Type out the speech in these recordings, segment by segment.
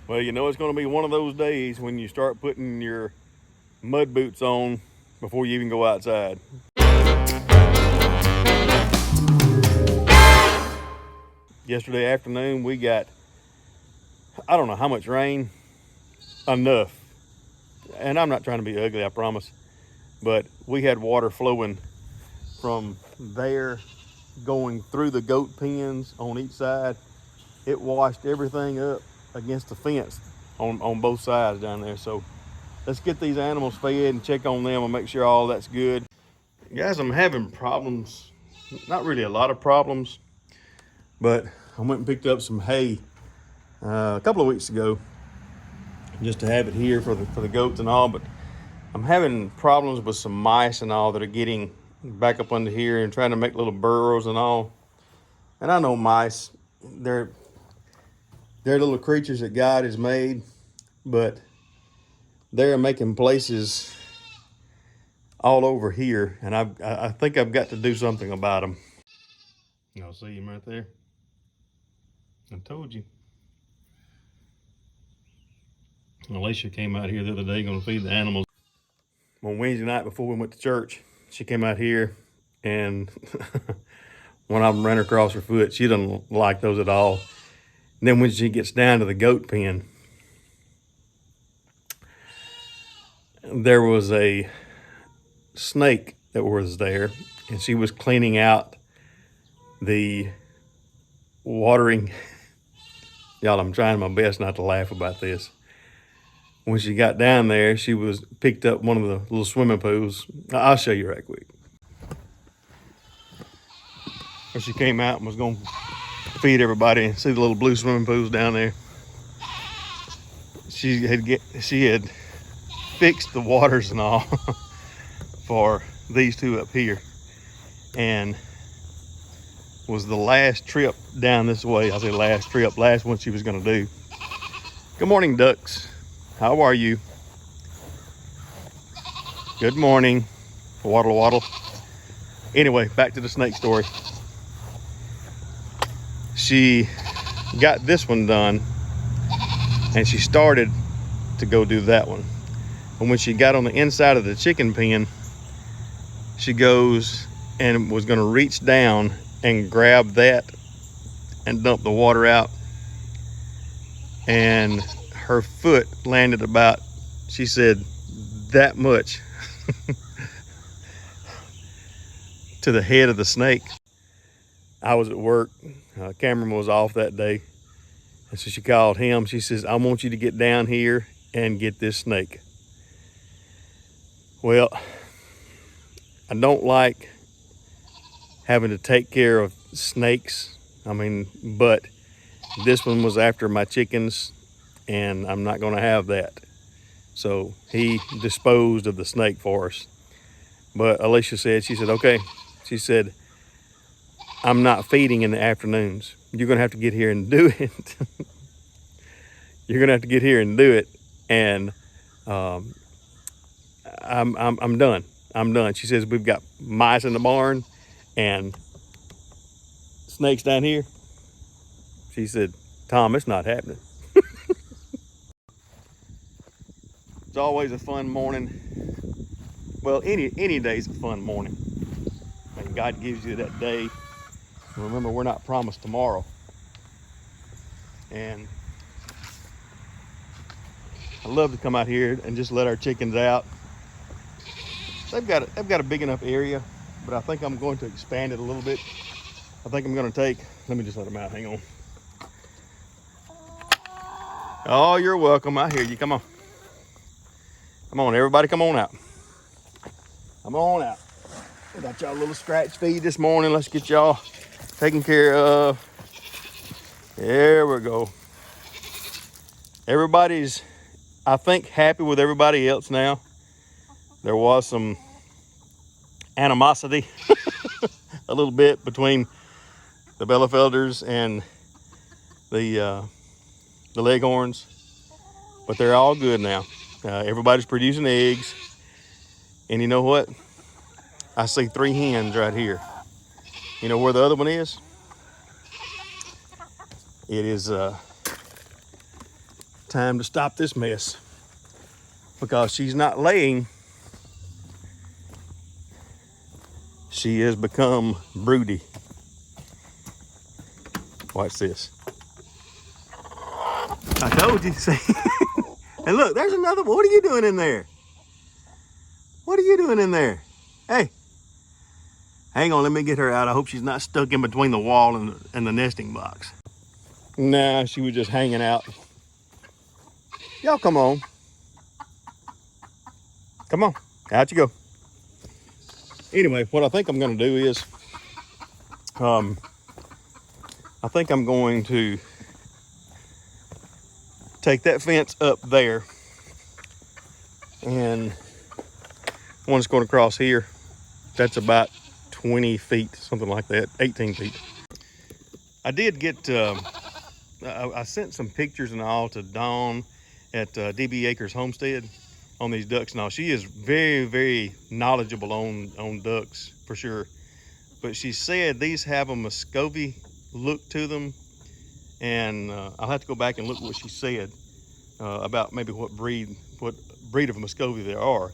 Well, you know it's going to be one of those days when you start putting your mud boots on before you even go outside. Yesterday afternoon we got, I don't know how much rain, enough. And I'm not trying to be ugly, I promise. But we had water flowing from there going through the goat pens on each side. It washed everything up against the fence on both sides down there. So let's get these animals fed and check on them and make sure all that's good. Guys, I'm having problems. Not really a lot of problems, but I went and picked up some hay a couple of weeks ago just to have it here for the goats and all. But I'm having problems with some mice and all that are getting back up under here and trying to make little burrows and all. And I know mice, they're little creatures that God has made, but they're making places all over here, and I think I've got to do something about them. Y'all see him right there? I told you. Alicia came out here the other day going to feed the animals. On Wednesday night before we went to church, she came out here and one of them ran across her foot. She doesn't like those at all. And then when she gets down to the goat pen, there was a snake that was there, and she was cleaning out the watering. Y'all, I'm trying my best not to laugh about this. When she got down there, she picked up one of the little swimming pools. I'll show you right quick. When she came out and was going to feed everybody, and see the little blue swimming pools down there. She had fixed the waters and all for these two up here, and was the last trip down this way. I say last trip, last one she was going to do. Good morning, ducks. How are you? Good morning. Waddle, waddle. Anyway, back to the snake story. She got this one done, and she started to go do that one. And when she got on the inside of the chicken pen, she goes and was going to reach down and grab that and dump the water out. And her foot landed about, she said, that much to the head of the snake. I was at work. Cameron was off that day. And so she called him. She says, I want you to get down here and get this snake. Well, I don't like having to take care of snakes. But this one was after my chickens, and I'm not going to have that. So he disposed of the snake for us. But Alicia said, she said, okay. She said, I'm not feeding in the afternoons. You're going to have to get here and do it. You're going to have to get here and do it. And I'm done. I'm done. She says, we've got mice in the barn and snakes down here. She said, Tom, it's not happening. It's always a fun morning. Well, any day's a fun morning. And God gives you that day. Remember, we're not promised tomorrow. And I love to come out here and just let our chickens out. They've got a big enough area, but I think I'm going to expand it a little bit. I think I'm going to let me just let them out. Hang on. Oh, you're welcome. I hear you. Come on. Come on, everybody. Come on out. Come on out. We got y'all a little scratch feed this morning. Let's get y'all taken care of. There we go. Everybody's, I think, happy with everybody else now. There was some animosity a little bit between the Bellefelders and the Leghorns, but they're all good now. Everybody's producing eggs, and you know what? I see 3 hens right here. You know where the other one is? It is time to stop this mess because she's not laying. She has become broody. Watch this. I told you, see? And look, there's another one. What are you doing in there? What are you doing in there? Hey, hang on, let me get her out. I hope she's not stuck in between the wall and the nesting box. Nah, she was just hanging out. Y'all come on. Come on, out you go. Anyway, what I think I'm gonna do is, I think I'm going to take that fence up there and one's going across here. That's about 20 feet, something like that, 18 feet. I did get, I sent some pictures and all to Dawn at DB Acres Homestead on these ducks and all. She is very, very knowledgeable on ducks for sure. But she said these have a Muscovy look to them. And I'll have to go back and look what she said about maybe what breed of Muscovy there are.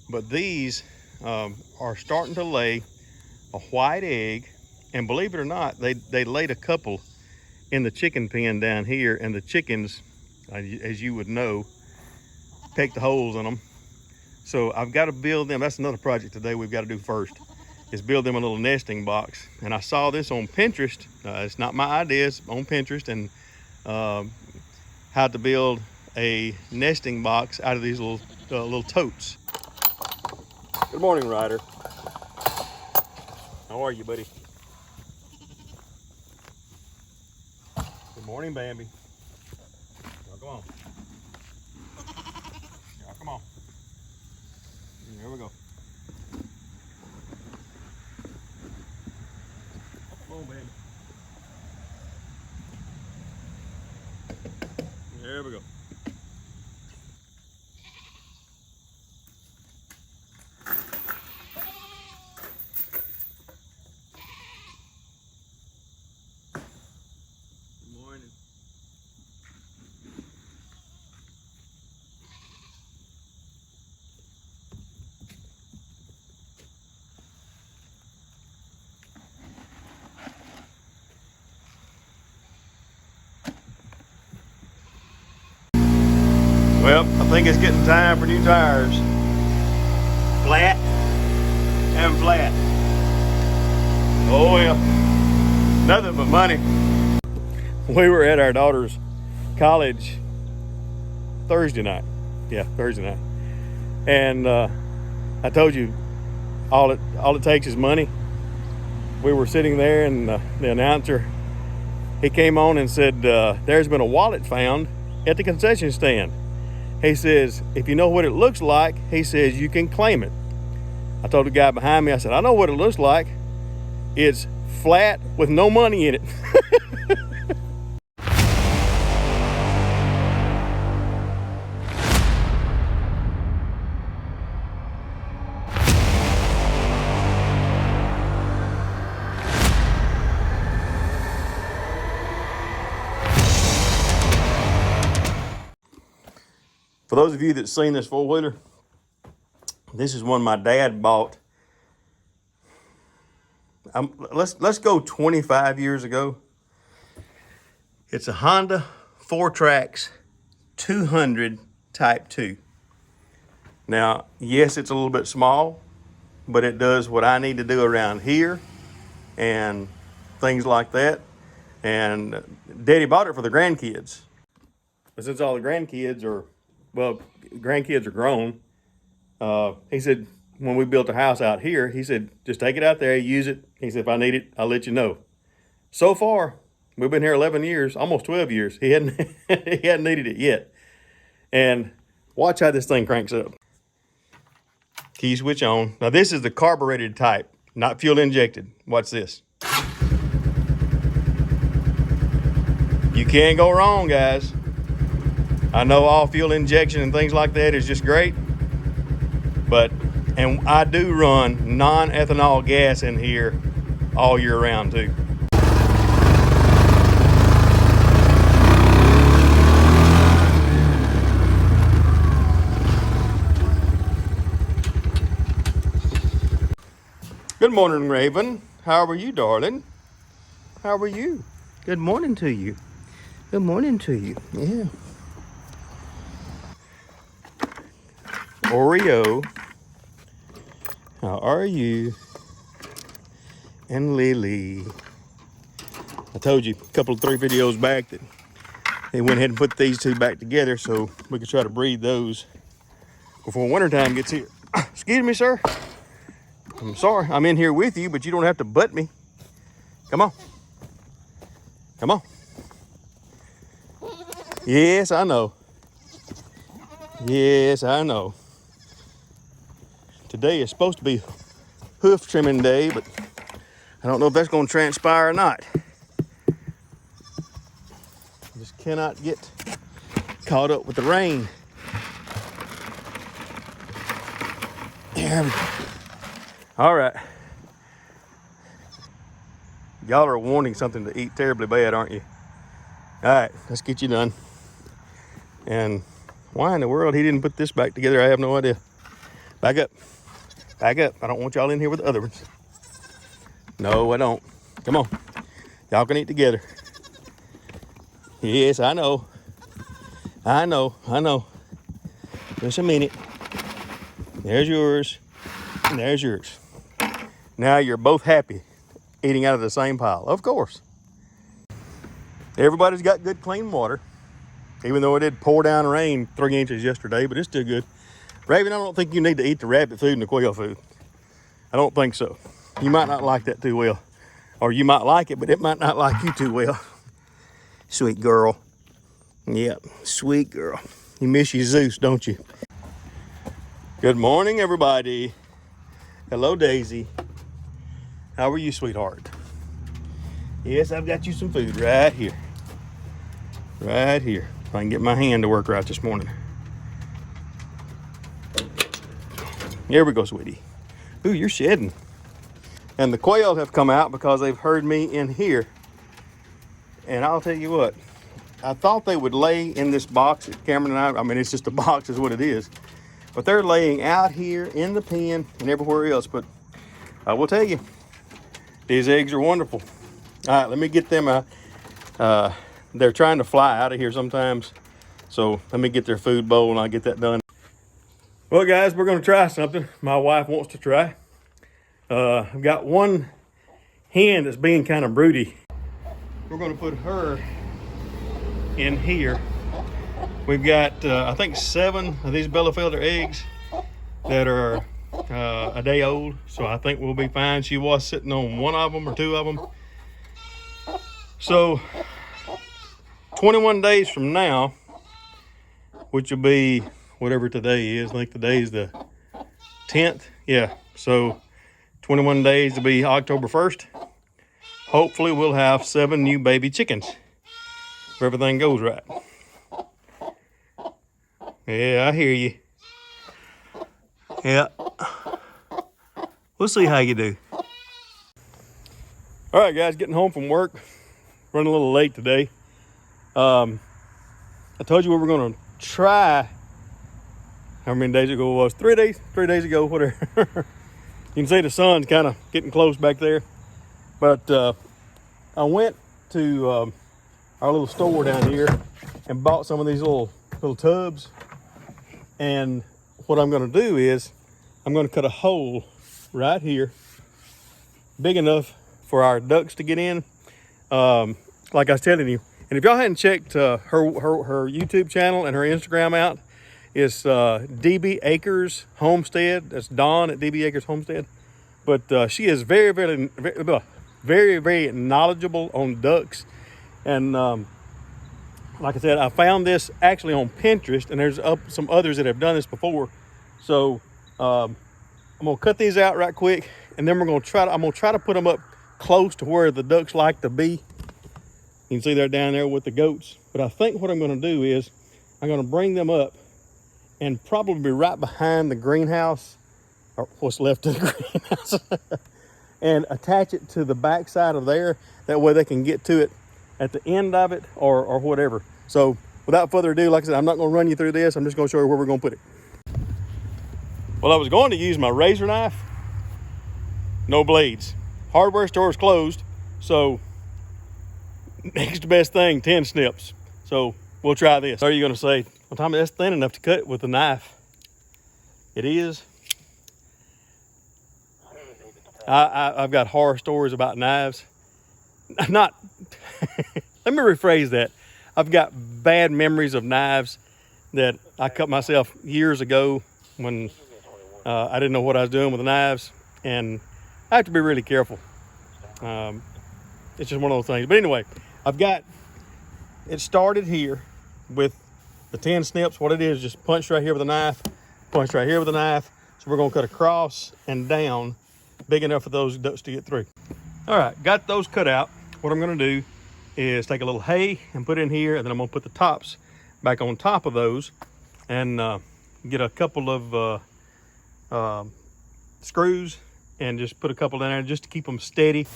But these are starting to lay a white egg, and believe it or not, they laid a couple in the chicken pen down here, and the chickens, as you would know, pecked the holes in them. So I've got to build them. That's another project today we've got to do first, is build them a little nesting box. And I saw this on Pinterest. It's not my idea, it's on Pinterest, and how to build a nesting box out of these little totes. Good morning, Ryder. How are you, buddy? Good morning, Bambi. Now, come on. Now, come on. Here we go. Come on, baby. There we go. Good morning. Well, I think it's getting time for new tires. Flat and flat. Oh well, nothing but money. We were at our daughter's college Thursday night. Yeah, Thursday night. And I told you, all it takes is money. We were sitting there, and the announcer, he came on and said, there's been a wallet found at the concession stand. He says, if you know what it looks like, he says, you can claim it. I told the guy behind me, I said, I know what it looks like. It's flat with no money in it. For those of you that's seen this four-wheeler, this is one my dad bought. Let's go 25 years ago. It's a Honda 4Trax 200 Type 2. Now, yes, it's a little bit small, but it does what I need to do around here and things like that. And Daddy bought it for the grandkids. But since all the grandkids are grown, he said, when we built a house out here, he said, just take it out there, use it. He said, if I need it, I'll let you know. So far, we've been here 11 years, almost 12 years. He hadn't needed it yet. And watch how this thing cranks up. Key switch on. Now this is the carbureted type, not fuel injected. Watch this. You can't go wrong, guys. I know all fuel injection and things like that is just great, and I do run non-ethanol gas in here all year round too. Good morning, Raven. How are you, darling? How are you? Good morning to you. Good morning to you. Yeah. Oreo, how are you? And Lily. I told you a couple of 3 videos back that they went ahead and put these 2 back together so we could try to breed those before wintertime gets here. Excuse me, sir. I'm sorry. I'm in here with you, but you don't have to butt me. Come on. Come on. Yes, I know. Yes, I know. Today is supposed to be hoof trimming day, but I don't know if that's going to transpire or not. Just cannot get caught up with the rain. There we go. All right. Y'all are wanting something to eat terribly bad, aren't you? All right, let's get you done. And why in the world he didn't put this back together, I have no idea. Back up. Back up. I don't want y'all in here with the other ones. No, I don't. Come on. Y'all can eat together. Yes, I know. I know. I know. Just a minute. There's yours. And there's yours. Now you're both happy eating out of the same pile. Of course. Everybody's got good clean water. Even though it did pour down rain 3 inches yesterday, but it's still good. Raven, I don't think you need to eat the rabbit food and the quail food. I don't think so. You might not like that too well. Or you might like it, but it might not like you too well. Sweet girl. Yep, sweet girl. You miss your Zeus, don't you? Good morning, everybody. Hello, Daisy. How are you, sweetheart? Yes, I've got you some food right here. Right here. If I can get my hand to work right this morning. Here we go, sweetie. Ooh, you're shedding. And the quail have come out because they've heard me in here. And I'll tell you what, I thought they would lay in this box that Cameron and I mean, it's just a box is what it is. But they're laying out here in the pen and everywhere else. But I will tell you, these eggs are wonderful. All right, let me get them out. They're trying to fly out of here sometimes. So let me get their food bowl and I'll get that done. Well, guys, we're going to try something my wife wants to try. I've got one hen that's being kind of broody. We're going to put her in here. We've got, I think, 7 of these Bielefelder eggs that are a day old. So I think we'll be fine. She was sitting on 1 of them or 2 of them. So 21 days from now, which will be whatever today is. I think today is the 10th. Yeah, so 21 days to be October 1st. Hopefully we'll have 7 new baby chickens if everything goes right. Yeah, I hear you. Yeah. We'll see how you do. All right, guys, getting home from work. Running a little late today. I told you we were going to try, how many days ago it was? 3 days? 3 days ago, whatever. You can see the sun's kind of getting close back there. But I went to our little store down here and bought some of these little tubs. And what I'm going to do is I'm going to cut a hole right here, big enough for our ducks to get in. Like I was telling you, and if y'all hadn't checked her YouTube channel and her Instagram out, it's DB Acres Homestead. That's Dawn at DB Acres Homestead. But she is very, very, very, very knowledgeable on ducks. And like I said, I found this actually on Pinterest, and there's some others that have done this before. So I'm gonna cut these out right quick, and then I'm gonna try to put them up close to where the ducks like to be. You can see they're down there with the goats. But I think what I'm going to do is I'm going to bring them up and probably be right behind the greenhouse, or what's left of the greenhouse, and attach it to the back side of there. That way they can get to it at the end of it or whatever. So without further ado, like I said, I'm not going to run you through this. I'm just going to show you where we're going to put it. Well, I was going to use my razor knife. no blades. Hardware store is closed, so next best thing, 10 snips. So we'll try this. Are you gonna say, well, Tommy, that's thin enough to cut with a knife? It is. I've got horror stories about knives. Not, let me rephrase that. I've got bad memories of knives that I cut myself years ago when I didn't know what I was doing with the knives, and I have to be really careful. It's just one of those things. But anyway, I've got it started here with the 10 snips. What it is, just punch right here with a knife, punch right here with a knife. So we're gonna cut across and down, big enough for those ducks to get through. All right, got those cut out. What I'm gonna do is take a little hay and put it in here, and then I'm gonna put the tops back on top of those, and get a couple of screws and just put a couple in there just to keep them steady.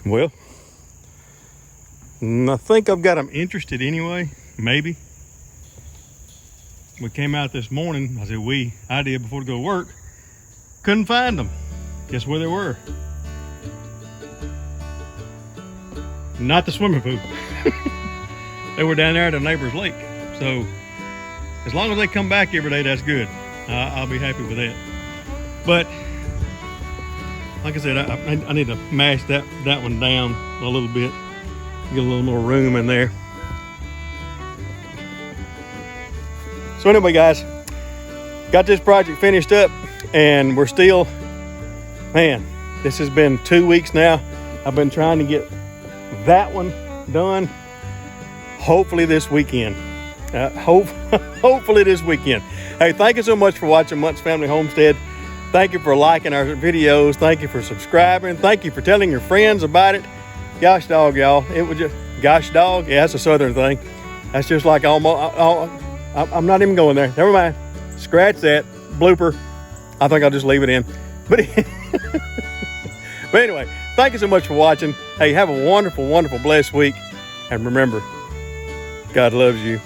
Well, I think I've got them interested anyway, maybe. We came out this morning, I did before to go to work, couldn't find them. Guess where they were? Not the swimming pool. They were down there at a neighbor's lake. So as long as they come back every day, that's good. I'll be happy with that. But like I said, I need to mash that one down a little bit, get a little more room in there. So anyway, guys, got this project finished up, and we're still, man, this has been 2 weeks now. I've been trying to get that one done. Hopefully this weekend. Hopefully this weekend. Hey, thank you so much for watching Monts Family Homestead. Thank you for liking our videos. Thank you for subscribing. Thank you for telling your friends about it. Gosh dog, y'all. It was just, gosh dog. Yeah, that's a southern thing. That's just like almost, I'm not even going there. Never mind. Scratch that. Blooper. I think I'll just leave it in. But anyway, thank you so much for watching. Hey, have a wonderful, wonderful, blessed week. And remember, God loves you.